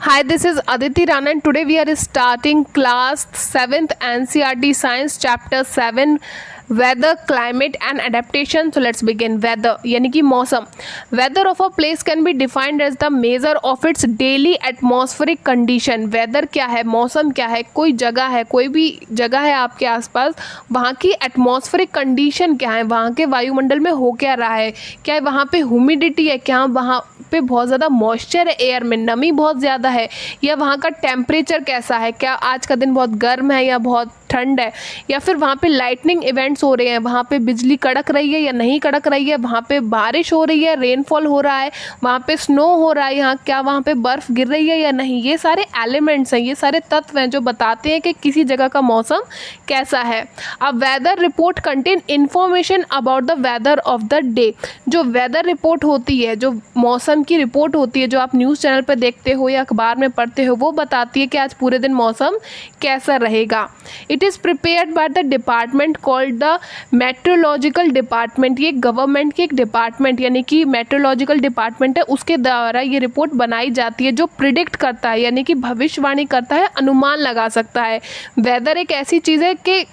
Hi, this is Aditi Rana and today we are starting class 7th NCERT Science Chapter 7 Weather, Climate and Adaptation. So let's begin. Weather यानी कि मौसम. Weather of a place can be defined as the measure of its daily atmospheric condition. Weather क्या है, मौसम क्या है, कोई जगह है, कोई भी जगह है आपके आसपास, वहाँ की एटमॉस्फेरिक कंडीशन क्या है, वहाँ के वायुमंडल में हो क्या रहा है, क्या वहाँ पे ह्यूमिडिटी है, क्या वहाँ पे बहुत ज़्यादा मॉइस्चर है, एयर में नमी बहुत ज़्यादा है, या वहाँ का टेम्परेचर कैसा है, क्या आज का दिन बहुत गर्म है या बहुत ठंड है, या फिर वहाँ पे लाइटनिंग इवेंट्स हो रहे हैं, वहाँ पे बिजली कड़क रही है या नहीं कड़क रही है, वहाँ पे बारिश हो रही है, रेनफॉल हो रहा है, वहाँ पे स्नो हो रहा है, यहाँ क्या वहाँ पे बर्फ़ गिर रही है या नहीं. ये सारे एलिमेंट्स हैं, ये सारे तत्व हैं जो बताते हैं कि किसी जगह का मौसम कैसा है. अब weather report contain information about the weather of the day. जो वेदर रिपोर्ट होती है, जो मौसम की रिपोर्ट होती है, जो आप न्यूज़ चैनल पर देखते हो या अखबार में पढ़ते हो, वो बताती है कि आज पूरे दिन मौसम कैसा रहेगा. It is prepared by the department called the meteorological department. ये गवर्नमेंट की एक डिपार्टमेंट यानी कि मेट्रोलॉजिकल डिपार्टमेंट है, उसके द्वारा ये रिपोर्ट बनाई जाती है जो प्रिडिक्ट करता है यानी कि भविष्यवाणी करता है, अनुमान लगा सकता है. वेदर एक ऐसी चीज़ है कि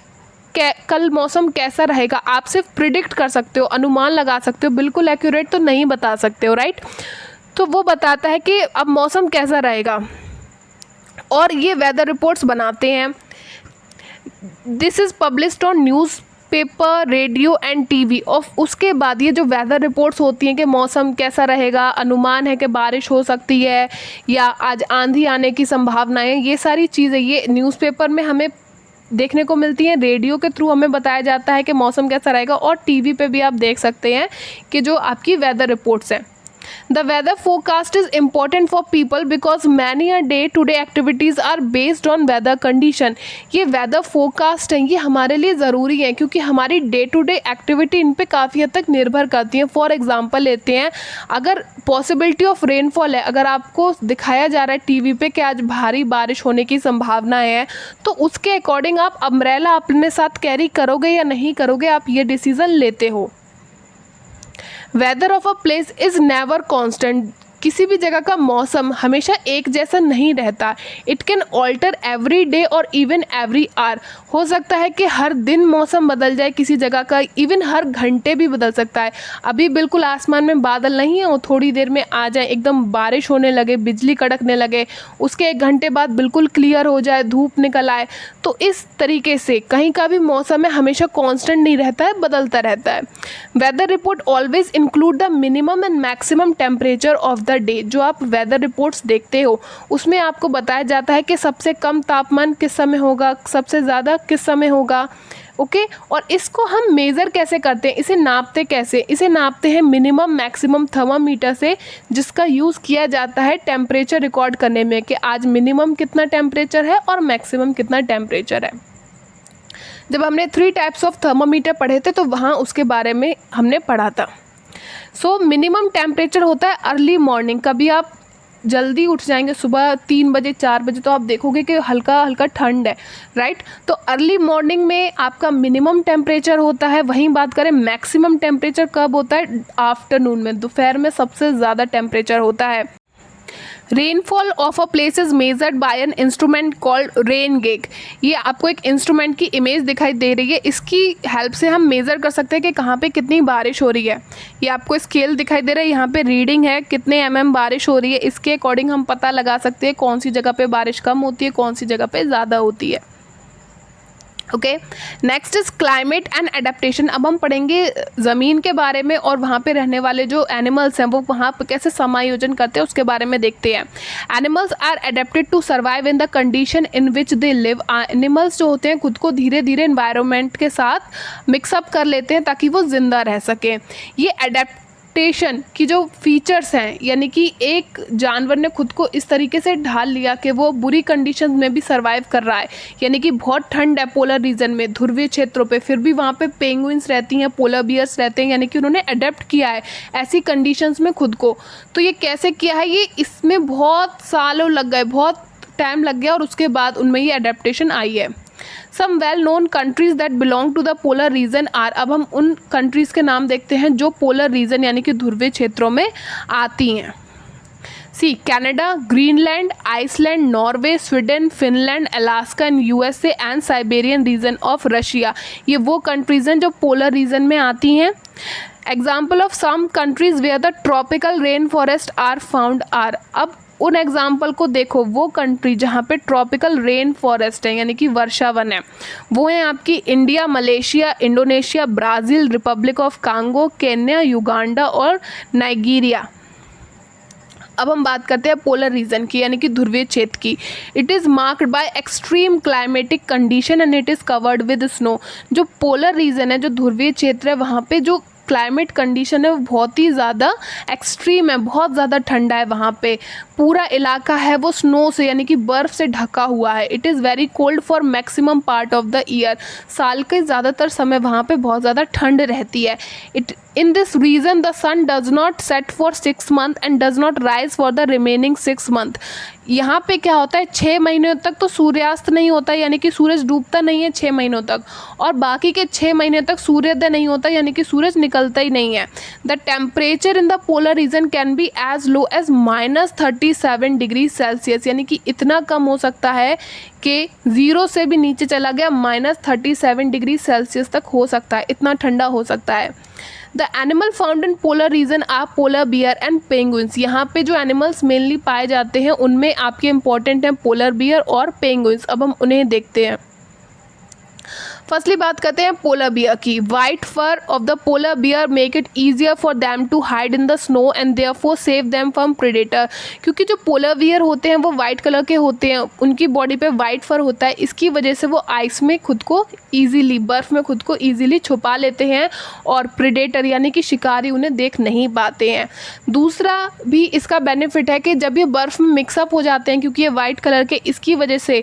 कल मौसम कैसा रहेगा आप सिर्फ प्रिडिक्ट कर सकते हो, अनुमान लगा सकते हो, बिल्कुल एक्यूरेट तो नहीं बता सकते हो, राइट. तो वो बताता है कि अब मौसम कैसा रहेगा और ये वेदर रिपोर्ट्स बनाते हैं. This is published on news paper, radio and TV. और उसके बाद ये जो वेदर रिपोर्ट्स होती हैं कि मौसम कैसा रहेगा, अनुमान है कि बारिश हो सकती है या आज आंधी आने की संभावना है, ये सारी चीज़ें ये न्यूज़पेपर में हमें देखने को मिलती हैं, रेडियो के थ्रू हमें बताया जाता है कि मौसम कैसा रहेगा, और टीवी पे भी आप देख सकते हैं कि जो आपकी वेदर रिपोर्ट्स हैं. The weather forecast is important for people because many a day-to-day activities are based on weather condition. ये weather forecast है, ये हमारे लिए ज़रूरी है क्योंकि हमारी डे टू डे एक्टिविटी इन पे काफ़ी हद तक निर्भर करती हैं. फॉर एग्जांपल लेते हैं, अगर पॉसिबिलिटी ऑफ रेनफॉल है, अगर आपको दिखाया जा रहा है टीवी पे कि आज भारी बारिश होने की संभावना है, तो उसके अकॉर्डिंग आप अम्ब्रेला अपने साथ कैरी करोगे या नहीं करोगे, आप ये डिसीज़न लेते हो. Weather of a place is never constant. किसी भी जगह का मौसम हमेशा एक जैसा नहीं रहता. It can alter every day और इवन एवरी आवर. हो सकता है कि हर दिन मौसम बदल जाए किसी जगह का, इवन हर घंटे भी बदल सकता है. अभी बिल्कुल आसमान में बादल नहीं है, वो थोड़ी देर में आ जाए, एकदम बारिश होने लगे, बिजली कड़कने लगे, उसके एक घंटे बाद बिल्कुल क्लियर हो जाए, धूप निकल आए. तो इस तरीके से कहीं का भी मौसम है हमेशा कांस्टेंट नहीं रहता है, बदलता रहता है. Weather report always include the minimum and maximum temperature of the day. जो आप वेदर रिपोर्ट्स देखते हो उसमें आपको बताया जाता है कि सबसे कम तापमान किस समय होगा, सबसे ज़्यादा किस समय होगा. ओके. और इसको हम मेज़र कैसे करते हैं, इसे नापते कैसे, इसे नापते हैं मिनिमम मैक्सिमम थर्मामीटर से, जिसका यूज़ किया जाता है टेम्परेचर रिकॉर्ड करने में कि आज मिनिमम कितना टेम्परेचर है और मैक्सिमम कितना टेम्परेचर है. जब हमने 3 टाइप्स ऑफ थर्मामीटर पढ़े थे तो वहाँ उसके बारे में हमने पढ़ा था. सो मिनिमम टेम्परेचर होता है अर्ली मॉर्निंग. कभी आप जल्दी उठ जाएंगे सुबह 3 बजे 4 बजे तो आप देखोगे कि हल्का हल्का ठंड है, राइट. तो अर्ली मॉर्निंग में आपका मिनिमम टेम्परेचर होता है. वहीं बात करें मैक्सिमम टेम्परेचर कब होता है, आफ्टरनून में, दोपहर में सबसे ज़्यादा टेम्परेचर होता है. Rainfall of a place is measured by an instrument called rain gauge. ये आपको एक इंस्ट्रूमेंट की इमेज दिखाई दे रही है, इसकी हेल्प से हम मेज़र कर सकते हैं कि कहाँ पे कितनी बारिश हो रही है. ये आपको स्केल दिखाई दे रहा है, यहाँ पे रीडिंग है कितने बारिश हो रही है. इसके अकॉर्डिंग हम पता लगा सकते हैं कौन सी जगह पे बारिश कम होती है, कौन सी जगह पे ज़्यादा होती है. Okay. Next is climate and adaptation. अब हम पढ़ेंगे ज़मीन के बारे में और वहाँ पे रहने वाले जो एनिमल्स हैं वो वहाँ पे कैसे समायोजन करते हैं उसके बारे में देखते हैं. Animals are adapted to survive in the condition in which they live. Animals जो होते हैं खुद को धीरे धीरे एनवायरनमेंट के साथ मिक्सअप कर लेते हैं ताकि वो ज़िंदा रह सकें. ये एडेप्टेशन की जो फीचर्स हैं यानी कि एक जानवर ने खुद को इस तरीके से ढाल लिया कि वो बुरी कंडीशन में भी सर्वाइव कर रहा है. यानी कि बहुत ठंड है पोलर रीजन में, ध्रुवीय क्षेत्रों पे, फिर भी वहाँ पे पेंगुइन्स रहती हैं, पोलर बियर्स रहते हैं, यानी कि उन्होंने अडेप्ट किया है ऐसी कंडीशंस में खुद को. तो ये कैसे किया है, ये इसमें बहुत सालों लग गए, बहुत टाइम लग गया और उसके बाद उनमें ये अडेप्टेशन आई है. Some well known countries that belong to the polar region are. अब हम उन कंट्रीज़ के नाम देखते हैं जो पोलर रीजन यानी कि ध्रुवीय क्षेत्रों में आती हैं. See Canada, Greenland, Iceland, Norway, Sweden, Finland, Alaska and USA and Siberian region of Russia. ये वो कंट्रीज हैं जो पोलर रीजन में आती हैं। Example of some countries where the tropical rain forest are found are. अब उन एग्जाम्पल को देखो, वो कंट्री जहाँ पे ट्रॉपिकल रेन फॉरेस्ट है यानी कि वर्षा वन है, वो है आपकी India, Malaysia, Indonesia, Brazil, Republic of Congo, Kenya, Uganda और नाइजीरिया। अब हम बात करते हैं पोलर रीजन की यानी कि ध्रुवीय क्षेत्र की। It is marked by extreme climatic condition and it is covered with snow. जो पोलर रीजन है, जो ध्रुवीय क्षेत्र है, वहाँ पे जो क्लाइमेट कंडीशन है वो बहुत ही ज़्यादा एक्सट्रीम है, बहुत ज़्यादा ठंडा है। वहाँ पे पूरा इलाका है वो स्नो से यानी कि बर्फ़ से ढका हुआ है। It is very cold for maximum part of the year. साल के ज़्यादातर समय वहाँ पे बहुत ज़्यादा ठंड रहती है। In this region the sun does not set for 6 months and does not rise for the remaining 6 months। यहाँ पे क्या होता है, 6 महीनों तक तो सूर्यास्त नहीं होता यानी कि सूरज डूबता नहीं है 6 महीनों तक, और बाकी के 6 महीने तक सूर्योदय नहीं होता यानी कि सूरज निकलता ही नहीं है। The temperature in the polar region can be as low as -37 degree Celsius, यानी कि इतना कम हो सकता है कि 0 से भी नीचे चला गया, -37 डिग्री सेल्सियस तक हो सकता है, इतना ठंडा हो सकता है। The animal found in polar region are polar bear and penguins. यहाँ पे जो एनिमल्स मेनली पाए जाते हैं उनमें आपके इंपॉर्टेंट हैं पोलर बियर और पेंगुइन्स। अब हम उन्हें देखते हैं। फर्स्टली बात करते हैं पोलर बियर की। White fur of the polar bear make it easier for them to hide in the snow and therefore save them from predator. क्योंकि जो पोलर बियर होते हैं वो वाइट कलर के होते हैं, उनकी बॉडी पे वाइट फर होता है, इसकी वजह से वो आइस में खुद को ईजिली, बर्फ़ में खुद को ईजिली छुपा लेते हैं और प्रेडेटर यानी कि शिकारी उन्हें देख नहीं पाते हैं। दूसरा भी इसका बेनिफिट है कि जब ये बर्फ़ में मिक्सअप हो जाते हैं, क्योंकि ये वाइट कलर के, इसकी वजह से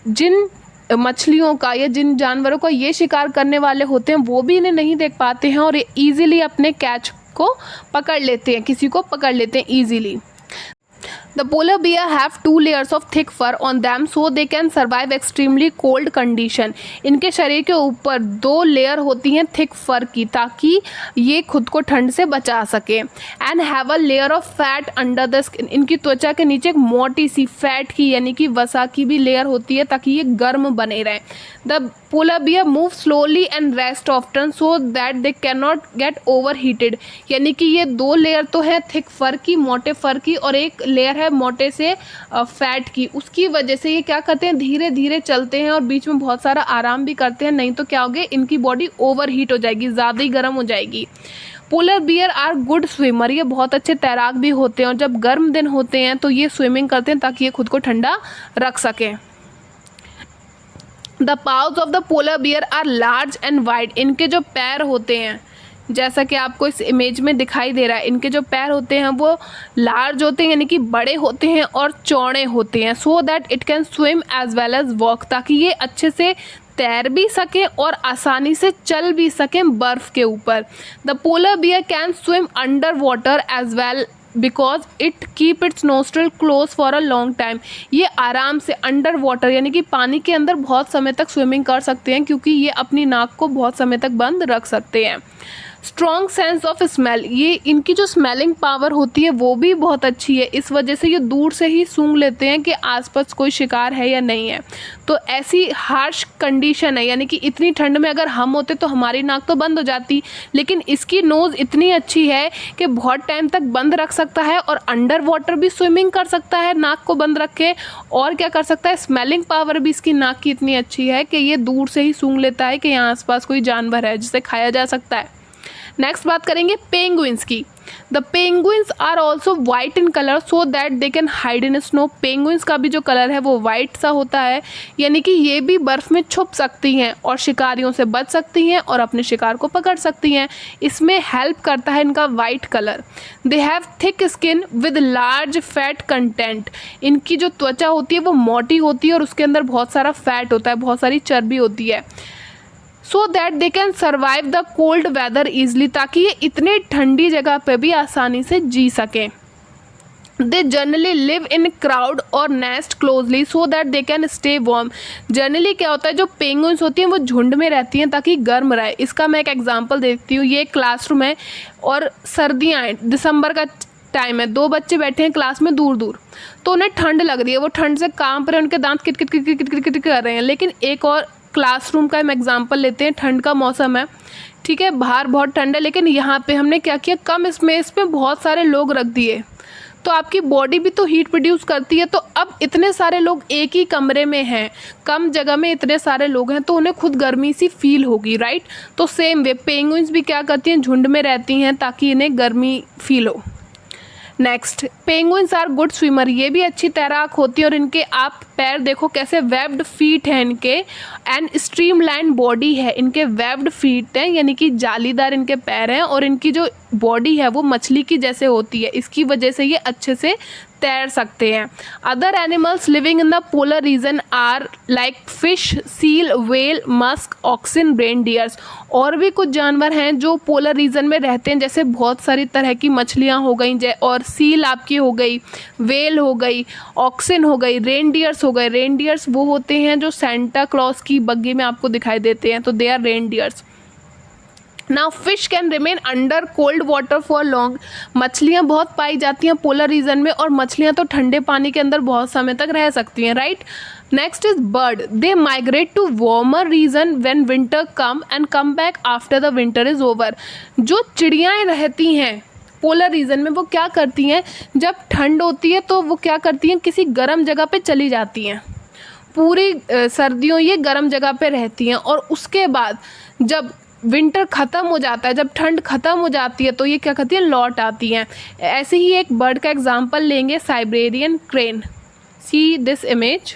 जिन मछलियों का या जिन जानवरों का ये शिकार करने वाले होते हैं वो भी इन्हें नहीं देख पाते हैं और ये ईजिली अपने कैच को पकड़ लेते हैं, किसी को पकड़ लेते हैं easily. The polar bear have 2 layers of thick fur on them so they can survive extremely cold condition। इनके शरीर के ऊपर 2 लेयर होती हैं थिक फर की ताकि ये खुद को ठंड से बचा सके। And have a layer of fat under the skin. इनकी त्वचा के नीचे एक मोटी सी फैट की यानी कि वसा की भी लेयर होती है ताकि ये गर्म बने रहें। The polar beer move slowly and rest often so that they can not get over heated. यानी कि ये 2 लेयर तो है थिक फर की, मोटे फर की, और एक लेयर है मोटे से फैट की। उसकी वजह से ये क्या करते हैं, धीरे धीरे चलते हैं और बीच में बहुत सारा आराम भी करते हैं, नहीं तो क्या होगा, इनकी बॉडी ओवर हीट हो जाएगी, ज़्यादा ही गर्म हो जाएगी। Polar bear are good swimmer. ये बहुत अच्छे तैराक भी होते हैं और जब गर्म दिन होते हैं तो ये स्विमिंग करते हैं ताकि ये खुद को ठंडा रख सकें। The paws of the polar bear are large and wide. इनके जो पैर होते हैं, जैसा कि आपको इस इमेज में दिखाई दे रहा है, इनके जो पैर होते हैं वो लार्ज होते हैं यानी कि बड़े होते हैं और चौड़े होते हैं। So that it can swim as well as walk, ताकि ये अच्छे से तैर भी सकें और आसानी से चल भी सकें बर्फ़ के ऊपर। The polar bear can swim under water as well because it keep its nostril close for a long time. ये आराम से अंडर वाटर यानी कि पानी के अंदर बहुत समय तक स्विमिंग कर सकते हैं क्योंकि ये अपनी नाक को बहुत समय तक बंद रख सकते हैं। Strong sense of smell. ये इनकी जो स्मेलिंग पावर होती है वो भी बहुत अच्छी है, इस वजह से ये दूर से ही सूंघ लेते हैं कि आसपास कोई शिकार है या नहीं है। तो ऐसी हार्श कंडीशन है यानी कि इतनी ठंड में अगर हम होते तो हमारी नाक तो बंद हो जाती, लेकिन इसकी नोज़ इतनी अच्छी है कि बहुत टाइम तक बंद रख सकता है और अंडर वाटर भी स्विमिंग कर सकता है नाक को बंद रख के। और क्या कर सकता है, स्मेलिंग पावर भी इसकी नाक की इतनी अच्छी है कि ये दूर से ही सूंघ लेता है कि यहाँ आसपास कोई जानवर है जिसे खाया जा सकता है। नेक्स्ट बात करेंगे पेंगुइन्स की। The penguins are also white in colour so that they can hide in snow. Penguins का भी जो कलर है वो वाइट सा होता है, यानी कि ये भी बर्फ़ में छुप सकती हैं और शिकारियों से बच सकती हैं और अपने शिकार को पकड़ सकती हैं। इसमें हेल्प करता है इनका white colour. They have thick skin with large fat content. इनकी जो त्वचा होती है वो मोटी होती है और उसके अंदर बहुत सारा फैट होता है, बहुत सारी चर्बी होती है। So that they can survive the cold weather easily, ताकि ये इतनी ठंडी जगह पे भी आसानी से जी सकें। They generally live in crowd और nest closely so that they can stay warm. Generally क्या होता है, जो पेंगुइन्स होती हैं वो झुंड में रहती हैं ताकि गर्म रहे। इसका मैं एक एग्जांपल देती हूँ। ये क्लासरूम है और सर्दियाँ हैं, दिसंबर का टाइम है, 2 बच्चे बैठे हैं क्लास में दूर दूर, तो उन्हें ठंड लग रही है, वो ठंड से कांप रहे हैं, उनके दांत kit kit kit kit kit kit कर रहे हैं। लेकिन एक और क्लासरूम का हम एग्जाम्पल लेते हैं, ठंड का मौसम है, ठीक है, बाहर बहुत ठंड है, लेकिन यहाँ पे हमने क्या किया, कम स्पेस में बहुत सारे लोग रख दिए, तो आपकी बॉडी भी तो हीट प्रोड्यूस करती है। तो अब इतने सारे लोग एक ही कमरे में हैं, कम जगह में इतने सारे लोग हैं, तो उन्हें खुद गर्मी सी फील होगी, राइट। तो सेम वे पेंगुइन्स भी क्या करती हैं, झुंड में रहती हैं ताकि इन्हें गर्मी फील हो। Next, penguins are good swimmer, ये भी अच्छी तैराक होती है, और इनके आप पैर देखो कैसे वेब्ड फीट हैं इनके, एंड स्ट्रीमलाइन बॉडी है, इनके वेब्ड फीट हैं यानी कि जालीदार इनके पैर हैं, और इनकी जो बॉडी है वो मछली की जैसे होती है, इसकी वजह से ये अच्छे से तैर सकते हैं। Other animals living in the polar region are like fish, seal, whale, musk, oxen, reindeers. और भी कुछ जानवर हैं जो पोलर रीजन में रहते हैं, जैसे बहुत सारी तरह की मछलियाँ हो गई, और सील आपकी हो गई, व्हेल हो गई, ऑक्सिन हो गई, रेनडियर्स हो गए। रेनडियर्स वो होते हैं जो सेंटा क्लॉज की बग्गी में आपको दिखाई देते हैं, तो they are reindeers. Now fish can remain under cold water for long, मछलियाँ बहुत पाई जाती हैं पोलर रीजन में, और मछलियाँ तो ठंडे पानी के अंदर बहुत समय तक रह सकती हैं, right. Next is bird, they migrate to warmer region when winter come and come back after the winter is over. जो चिड़ियाँ रहती हैं पोलर रीजन में, वो क्या करती हैं, जब ठंड होती है तो वो क्या करती हैं, किसी गर्म जगह पे चली जाती हैं, पूरी सर्दियों ये गर्म जगह पे रहती हैं, और उसके बाद जब विंटर ख़त्म हो जाता है, जब ठंड ख़त्म हो जाती है, तो ये क्या करती हैं, लौट आती हैं। ऐसे ही एक बर्ड का एग्जांपल लेंगे, Siberian crane. See this image,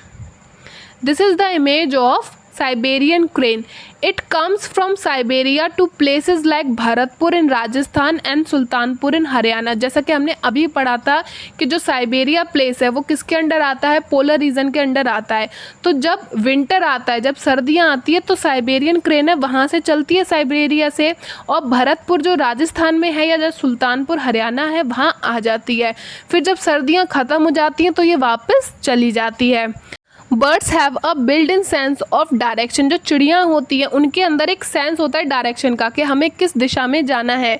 this is the image of Siberian crane. It comes from Siberia to places like Bharatpur in Rajasthan and Sultanpur in Haryana. जैसा कि हमने अभी पढ़ा था कि जो साइबेरिया प्लेस है वो किसके अंडर आता है, पोलर रीजन के अंडर आता है। तो जब विंटर आता है, जब सर्दियाँ आती है, तो साइबेरियन क्रेन है वहाँ से चलती है साइबेरिया से, और भरतपुर जो राजस्थान में है या जो सुल्तानपुर हरियाणा है वहाँ आ जाती है। फिर जब सर्दियाँ ख़त्म हो जाती हैं तो ये वापस चली जाती है। Birds have a build in sense of direction, जो चिड़ियाँ होती हैं उनके अंदर एक सेंस होता है डायरेक्शन का, कि हमें किस दिशा में जाना है।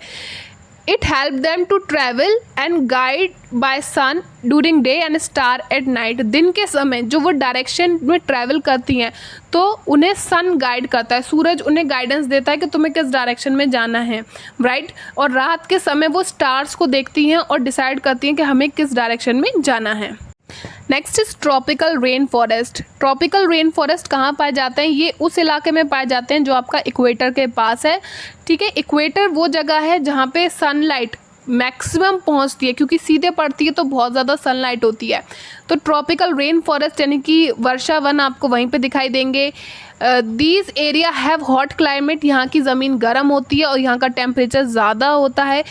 It help them to travel and guide by sun during day and star at night. दिन के समय जो वो डायरेक्शन में ट्रैवल करती हैं तो उन्हें सन गाइड करता है, सूरज उन्हें गाइडेंस देता है कि तुम्हें किस डायरेक्शन में जाना है, राइट। और रात के समय वो स्टार्स को देखती हैं और डिसाइड करती हैं कि हमें किस डायरेक्शन में जाना है। Next is tropical rain forest. Tropical rain forest कहाँ पाए जाते हैं, ये उस इलाके में पाए जाते हैं जो आपका इक्वेटर के पास है, ठीक है। इक्वेटर वो जगह है जहाँ पे सनलाइट मैक्सिमम पहुँचती है, क्योंकि सीधे पड़ती है तो बहुत ज़्यादा सनलाइट होती है। तो ट्रॉपिकल रेन फॉरेस्ट यानी कि वर्षा वन आपको वहीं पे दिखाई देंगे। These area have hot climate, यहाँ की ज़मीन गर्म होती है और यहाँ का टेम्परेचर ज़्यादा होता है।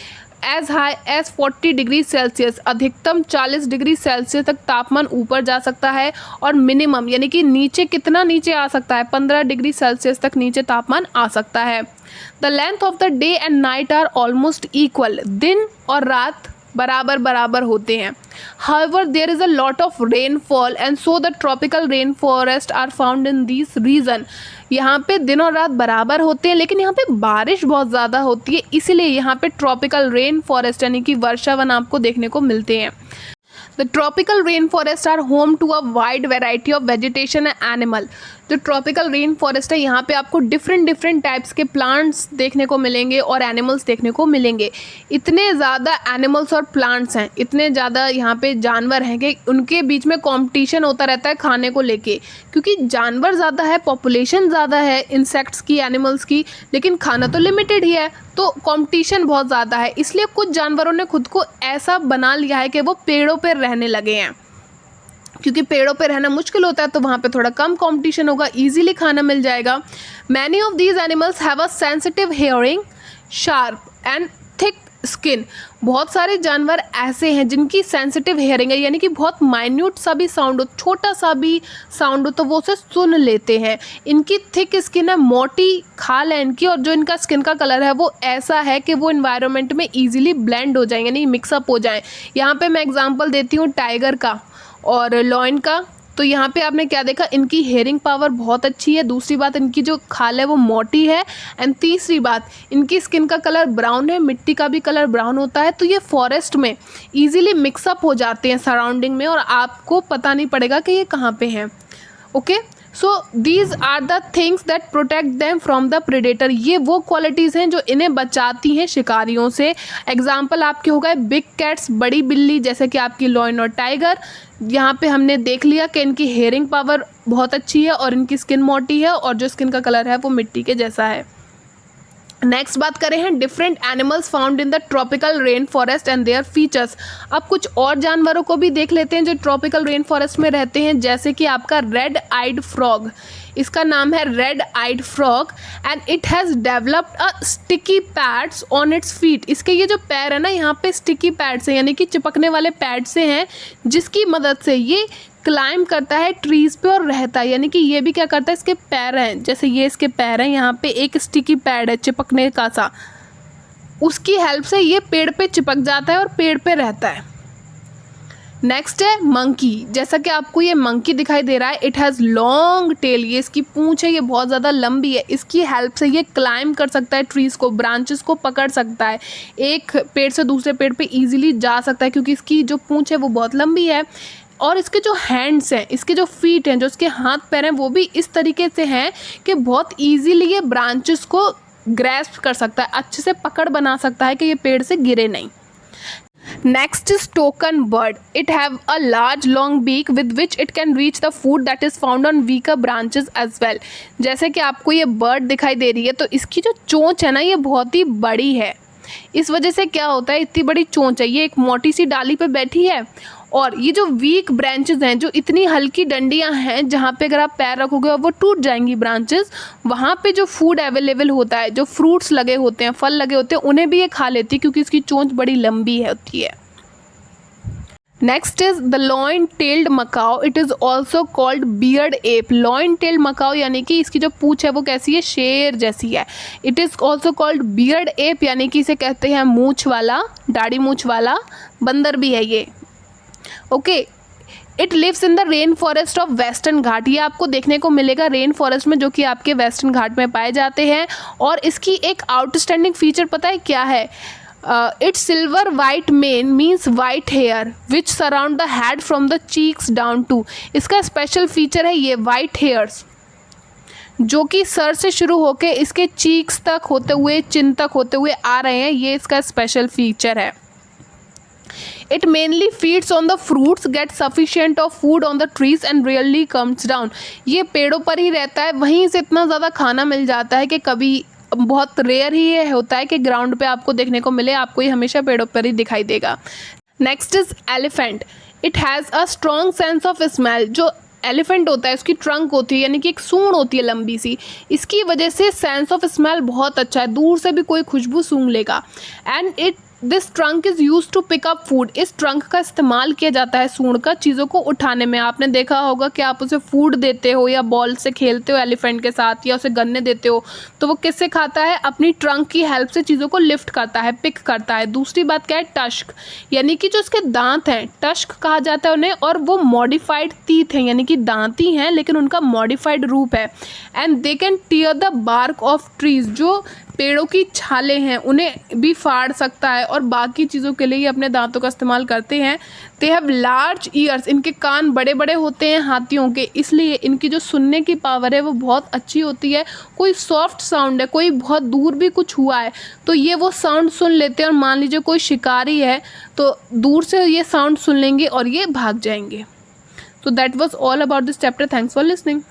As high as 40 degree Celsius, अधिकतम 40 डिग्री सेल्सियस तक तापमान ऊपर जा सकता है, और मिनिमम यानी कि नीचे कितना नीचे आ सकता है, 15 डिग्री सेल्सियस तक नीचे तापमान आ सकता है। The length of the day and night are almost equal, दिन और रात बराबर बराबर होते हैं। However, there is a lot of rainfall and so the tropical rainforest are found in this region. यहाँ पे दिन और रात बराबर होते हैं, लेकिन यहाँ पे बारिश बहुत ज़्यादा होती है, इसीलिए यहाँ पे ट्रॉपिकल रेन फॉरेस्ट यानी कि वर्षा वन आपको देखने को मिलते हैं। The tropical rainforests are home to a wide variety of vegetation and animal. जो ट्रॉपिकल रेन फॉरेस्ट है यहाँ पे आपको डिफरेंट टाइप्स के प्लांट्स देखने को मिलेंगे और एनिमल्स देखने को मिलेंगे। इतने ज़्यादा एनिमल्स और प्लांट्स हैं, इतने ज़्यादा यहाँ पे जानवर हैं कि उनके बीच में कंपटीशन होता रहता है खाने को लेके, क्योंकि जानवर ज़्यादा है, पॉपुलेशन ज़्यादा है इंसेक्ट्स की, एनिमल्स की, लेकिन खाना तो लिमिटेड ही है, तो कंपटीशन बहुत ज़्यादा है। इसलिए कुछ जानवरों ने खुद को ऐसा बना लिया है कि वो पेड़ों पर रहने लगे हैं, क्योंकि पेड़ों पे रहना मुश्किल होता है तो वहाँ पे थोड़ा कम कंपटीशन होगा, इजीली खाना मिल जाएगा। Many of these animals have a sensitive hearing, sharp and thick skin. बहुत सारे जानवर ऐसे हैं जिनकी सेंसिटिव हेयरिंग है, यानी कि बहुत माइन्यूट सा भी साउंड हो, छोटा सा भी साउंड हो तो वो उसे सुन लेते हैं। इनकी थिक स्किन है, मोटी खाल है इनकी, और जो इनका स्किन का कलर है वो ऐसा है कि वो इन्वायरमेंट में ईजिली ब्लेंड हो जाएंगे, यानी मिक्सअप हो जाएँ। यहाँ पर मैं एग्जाम्पल देती हूँ टाइगर का और लॉयन का। तो यहाँ पे आपने क्या देखा, इनकी हेयरिंग पावर बहुत अच्छी है। दूसरी बात, इनकी जो खाल है वो मोटी है। एंड तीसरी बात, इनकी स्किन का कलर ब्राउन है, मिट्टी का भी कलर ब्राउन होता है। तो ये फॉरेस्ट में ईजिली मिक्सअप हो जाते हैं सराउंडिंग में, और आपको पता नहीं पड़ेगा कि ये कहाँ पे हैं। Okay, so these are the things that protect them from the predator. ये वो क्वालिटीज़ हैं जो इन्हें बचाती हैं शिकारियों से। एग्जाम्पल आपके हो गए बिग कैट्स, बड़ी बिल्ली, जैसे कि आपकी लॉयन और टाइगर। यहाँ पे हमने देख लिया कि इनकी हेयरिंग पावर बहुत अच्छी है और इनकी स्किन मोटी है, और जो स्किन का कलर है वो मिट्टी के जैसा है। नेक्स्ट बात करें हैं different animals found in the tropical rain forest and their features. अब कुछ और जानवरों को भी देख लेते हैं जो ट्रॉपिकल रेन फॉरेस्ट में रहते हैं, जैसे कि आपका रेड आइड फ्रॉग। इसका नाम है red eyed frog and it has developed a sticky pads on its feet. इसके ये जो पैर है ना, यहाँ पे स्टिकी पैड्स हैं, यानी कि चिपकने वाले पैड से हैं, जिसकी मदद से ये क्लाइंब करता है ट्रीज़ पे और रहता है। यानी कि ये भी क्या करता है, इसके पैर हैं, जैसे ये इसके पैर हैं, यहाँ पे एक स्टिकी पैड है चिपकने का सा, उसकी हेल्प से ये पेड़ पे चिपक जाता है और पेड़ पे रहता है। नेक्स्ट है मंकी। जैसा कि आपको ये मंकी दिखाई दे रहा है, इट हैज़ लॉन्ग टेल, ये इसकी पूंछ है, ये बहुत ज़्यादा लंबी है। इसकी हेल्प से ये क्लाइंब कर सकता है ट्रीज़ को, ब्रांचेस को पकड़ सकता है, एक पेड़ से दूसरे पेड़ पे इजीली जा सकता है, क्योंकि इसकी जो पूंछ है वो बहुत लंबी है। और इसके जो हैंड्स हैं, इसके जो फीट हैं, जो इसके हाथ पैर हैं, वो भी इस तरीके से हैं कि बहुत ईजीली ये ब्रांचेस को ग्रैस्प कर सकता है, अच्छे से पकड़ बना सकता है कि ये पेड़ से गिरे नहीं। Next is token bird. It have a large long beak with which it can reach the food that is found on weaker branches as well. जैसे कि आपको ये बर्ड दिखाई दे रही है, तो इसकी जो चोंच है ना, ये बहुत ही बड़ी है। इस वजह से क्या होता है, इतनी बड़ी चोंच है, ये एक मोटी सी डाली पे बैठी है, और ये जो वीक ब्रांचेस हैं, जो इतनी हल्की डंडियां हैं, जहाँ पे अगर आप पैर रखोगे और वो टूट जाएंगी ब्रांचेस, वहाँ पे जो फूड अवेलेबल होता है, जो फ्रूट्स लगे होते हैं, फल लगे होते हैं, उन्हें भी ये खा लेती है, क्योंकि इसकी चोंच बड़ी लंबी होती है। Next is the lion tailed macaque. It is also called beard ape. Lion tailed macaque यानी कि इसकी जो पूंछ है वो कैसी है, शेर जैसी है। It is also called beard app, यानी कि इसे कहते हैं मूंछ वाला, दाढ़ी मूंछ वाला बंदर भी है ये। Okay, it lives in the rain forest of western Ghat. ये आपको देखने को मिलेगा रेन फॉरेस्ट में, जो कि आपके वेस्टर्न घाट में पाए जाते हैं। और इसकी एक आउटस्टैंडिंग फीचर पता है क्या है? It's silver white mane means white hair which surround the head from the cheeks down to. इसका स्पेशल फीचर है ये वाइट हेयर्स, जो कि सर से शुरू होके इसके चीक्स तक होते हुए, चिन तक होते हुए आ रहे हैं। ये इसका स्पेशल फीचर है। It mainly feeds on the fruits, gets sufficient of food on the trees and rarely comes down. ये पेड़ों पर ही रहता है, वहीं से इतना ज़्यादा खाना मिल जाता है कि कभी, बहुत रेयर ही ये होता है कि ग्राउंड पे आपको देखने को मिले, आपको ये हमेशा पेड़ों पर ही दिखाई देगा। Next is elephant. It has a strong sense of smell. जो एलिफेंट होता है, उसकी ट्रंक होती है, यानी कि एक सूंड होती है लंबी सी, इसकी वजह से सेंस ऑफ स्मेल बहुत अच्छा है, दूर से भी कोई खुशबू सूंघ लेगा। And this trunk is use to pick up food. इस ट्रंक का इस्तेमाल किया जाता है सूंड का चीज़ों को उठाने में। आपने देखा होगा कि आप उसे फूड देते हो या बॉल से खेलते हो एलिफेंट के साथ, या उसे गन्ने देते हो, तो वो किससे खाता है? अपनी ट्रंक की हेल्प से चीज़ों को लिफ्ट करता है, पिक करता है। दूसरी बात क्या है? टस्क, यानी कि जो इसके दांत हैं, टस्क कहा जाता है उन्हें, और वो मॉडिफाइड टीथ हैं, यानी कि दांत ही हैं लेकिन उनका मॉडिफाइड रूप है। And they can tear the bark of trees. जो पेड़ों की छालें हैं उन्हें भी फाड़ सकता है, और बाकी चीज़ों के लिए ये अपने दांतों का इस्तेमाल करते हैं। They have large years. इनके कान बड़े बड़े होते हैं हाथियों के, इसलिए इनकी जो सुनने की पावर है वो बहुत अच्छी होती है। कोई सॉफ्ट साउंड है, कोई बहुत दूर भी कुछ हुआ है, तो ये वो साउंड सुन लेते हैं। और मान लीजिए कोई शिकारी है, तो दूर से ये साउंड सुन लेंगे और ये भाग जाएंगे। तो that was all about this chapter. Thanks for listening.